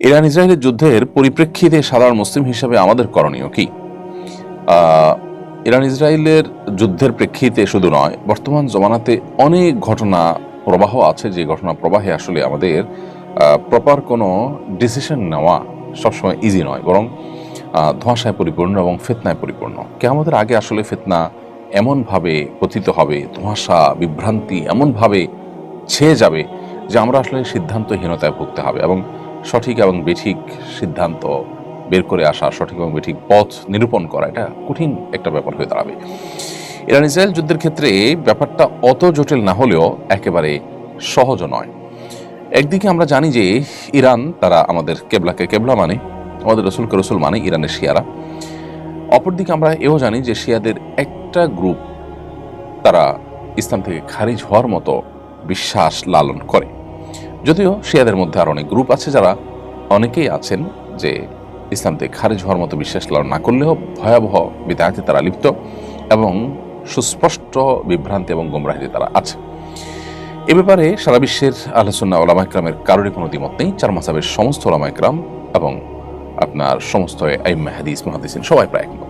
Iran ইসরায়েলের যুদ্ধের পরিপ্রেক্ষিতে সাধারণ মুসলিম হিসাবে আমাদের করণীয় কি? ইরান ইসরায়েলের যুদ্ধের প্রেক্ষিতে শুধু নয়, বর্তমান জমানাতে অনেক ঘটনা প্রবাহ আছে, যে ঘটনা প্রবাহে আসলে আমাদের প্রপার কোনো ডিসিশন নেওয়া সবসময় ইজি নয়, বরং ধোঁয়াশায় পরিপূর্ণ এবং ফিতনায় পরিপূর্ণ। কিয়ামতের আগে আসলে ফিতনা এমনভাবে পতিত হবে, ধোঁয়াশা বিভ্রান্তি এমনভাবে ছেয়ে যাবে যে আমরা আসলে সিদ্ধান্তহীনতায় ভুগতে হবে, এবং সঠিক এবং বেঠিক সিদ্ধান্ত বের করে আসা, সঠিক এবং বেঠিক পথ নিরূপণ করা, এটা কঠিন একটা ব্যাপার হয়ে দাঁড়াবে। ইরান ইসরায়েল যুদ্ধের ক্ষেত্রে ব্যাপারটা অত জটিল না হলেও একেবারে সহজও নয়। একদিকে আমরা জানি যে ইরান, তারা আমাদের কেবলাকে কেবলা মানে, আমাদের রসুলকে রসুল মানে ইরানের শিয়ারা। অপরদিকে আমরা এও জানি যে শিয়াদের একটা গ্রুপ, তারা ইসলাম থেকে খারিজ হওয়ার মতো বিশ্বাস লালন করে। যদিও শিয়াদের মধ্যে আর অনেক গ্রুপ আছে, যারা অনেকেই আছেন যে ইসলাম থেকে খারিজ হওয়ার মতো বিশ্বাস লালন না করলেও ভয়াবহ বিদআতে তারা লিপ্ত এবং সুস্পষ্ট বিভ্রান্তি এবং গোমরাহিতে তারা আছে। এ ব্যাপারে সারা বিশ্বের আহলে সুন্নাহ ওলামা ইকরামের কারোরই কোনো দ্বিমত নেই। চার মাযহাবের সমস্ত ওলামা ইকরাম এবং আপনার সমস্ত আইম্মা হাদিস মুহাদ্দিসিন সবাই প্রায় একমত।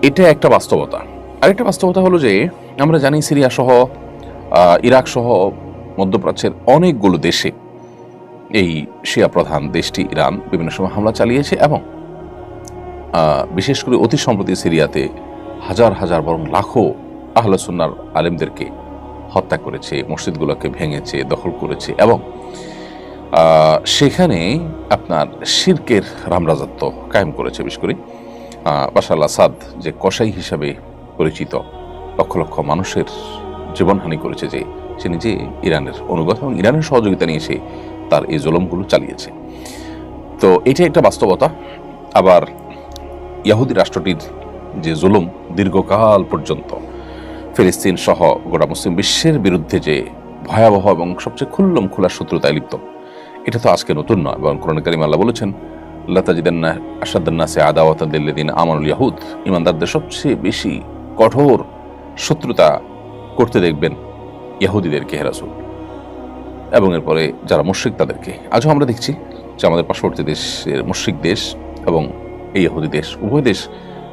এটা একটা বাস্তবতা। আরেকটা বাস্তবতা হলো যে আমরা জানি সিরিয়া সহ ইরাক সহ মধ্যপ্রাচ্যের অনেকগুলো দেশে এই শিয়া প্রধান দেশটি ইরান বিভিন্ন সময় হামলা চালিয়েছে, এবং বিশেষ করে অতি সম্প্রতি সিরিয়াতে হাজার হাজার বরং লাখো আহলে সুন্নাহর আলেমদেরকে হত্যা করেছে, মসজিদগুলোকে ভেঙেছে, দখল করেছে, এবং সেখানে আপনার শিরকের রামরাজত্ব কায়েম করেছে। বিশেষ করে বাশার আল আসাদ, যে কসাই হিসাবে পরিচিত, লক্ষ লক্ষ মানুষের জীবনহানি করেছে, যে সে নিজে ইরানের অনুগত এবং ইরানের সহযোগিতা নিয়ে সে তার এই জুলুমগুলো চালিয়েছে। তো এটা একটা বাস্তবতা। আবার ইহুদি রাষ্ট্রটির যে জুলুম দীর্ঘকাল পর্যন্ত ফিলিস্তিন সহ গোটা মুসলিম বিশ্বের বিরুদ্ধে যে ভয়াবহ এবং সবচেয়ে খুল্লম খোলা শত্রুতায় লিপ্ত, এটা তো আজকে নতুন নয়। এবং কোরআনে কারিমে আল্লাহ বলেছেন, লা তাজিদান্না আশাদ্দান নাসি আদাওয়াতান লিল্লাযিনা আমানুল ইয়াহুদ, ঈমানদারদের সবচেয়ে বেশি কঠোর শত্রুতা করতে দেখবেন ইহুদিদেরকে, হে রাসূল, এবং এরপরে যারা মুশরিক তাদেরকে। আজও আমরা দেখছি যে আমাদের পার্শ্ববর্তী দেশের মুশরিক দেশ এবং এই ইহুদি দেশ, উভয় দেশ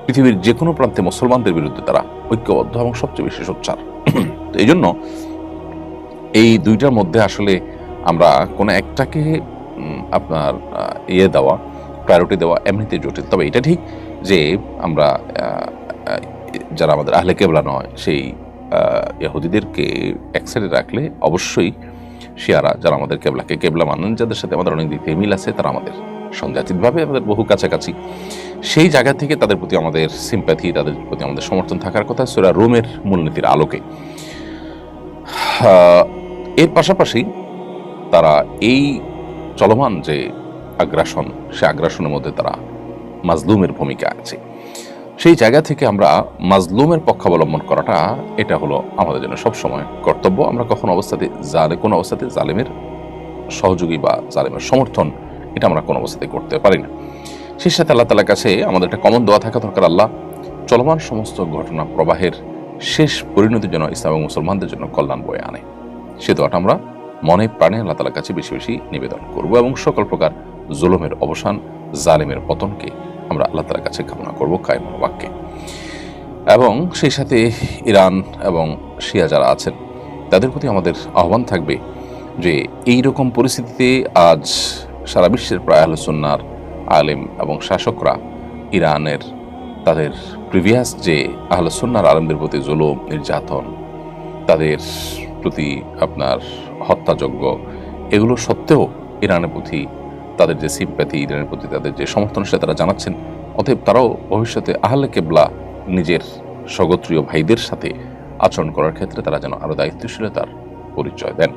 পৃথিবীর যে কোনো প্রান্তে মুসলমানদের বিরুদ্ধে তারা ঐক্যবদ্ধ এবং সবচেয়ে বেশি সোচ্চার। তো এই জন্য এই দুইটার মধ্যে আসলে আমরা কোনো একটাকে আপনার দেওয়া, প্রায়োরিটি দেওয়া এমনিতে জটিল। তবে এটা ঠিক যে আমরা যারা আমাদের আহলে কেবলা নয়, সেই ইহুদিদেরকে এক সাইডে রাখলে অবশ্যই শিয়ারা, যারা আমাদের কেবলাকে কেবলা মানেন, যাদের সাথে আমাদের অনেক দিক থেকে মিল আছে, তারা আমাদের সংজাতীয়ভাবে আমাদের বহু কাছাকাছি, সেই জায়গা থেকে তাদের প্রতি আমাদের সিম্প্যাথি, তাদের প্রতি আমাদের সমর্থন থাকার কথা সূরা রোমের মূলনীতির আলোকে। এর পাশাপাশি তারা এই চলমান যে আগ্রাসন, সে আগ্রাসনের মধ্যে তারা মাজলুমের ভূমিকা আছে। সেই জায়গা থেকে আমরা মাজলুমের পক্ষাবলম্বন করাটা, এটা হলো আমাদের জন্য সবসময় কর্তব্য। আমরা কোনো অবস্থাতে জালেমের সহযোগী বা জালেমের সমর্থন, এটা আমরা কোনো অবস্থাতে করতে পারি না। সেই সাথে আল্লাহ তাআলার কাছে আমাদের একটা কমন দোয়া থাকা দরকার, আল্লাহ চলমান সমস্ত ঘটনা প্রবাহের শেষ পরিণতির জন্য ইসলাম এবং মুসলমানদের জন্য কল্যাণ বয়ে আনে। সে দোয়াটা আমরা মনে প্রাণে আল্লাহ তাআলার কাছে বেশি বেশি নিবেদন করব, এবং সকল প্রকার জুলুমের অবসান, জালেমের পতনকে আমরা আল্লাহ তাআলার কাছে কামনা করব কায়েম বাক্যে। এবং সেই সাথে ইরান এবং শিয়া যারা আছেন, তাদের প্রতি আমাদের আহ্বান থাকবে যে এই রকম পরিস্থিতিতে আজ সারা বিশ্বের প্রায় আহলে সুন্নাহর আলেম এবং শাসকরা ইরানের তাদের প্রিভিয়াস যে আহলে সুন্নাহর আলেমদের প্রতি জুলুম, নির্যাতন, তাদের প্রতি আপনার হত্যাযজ্ঞ, এগুলো সত্ত্বেও ইরানের প্রতি তাদের যে সিম্প্যাথি, ইরানের প্রতি তাদের যে সমর্থন, সেটা তারা জানাচ্ছেন। অতএব তারাও ভবিষ্যতে আহলে কেবলা নিজের স্বগোত্রীয় ভাইদের সাথে আচরণ করার ক্ষেত্রে তারা যেন আরো দায়িত্বশীলতার পরিচয় দেন।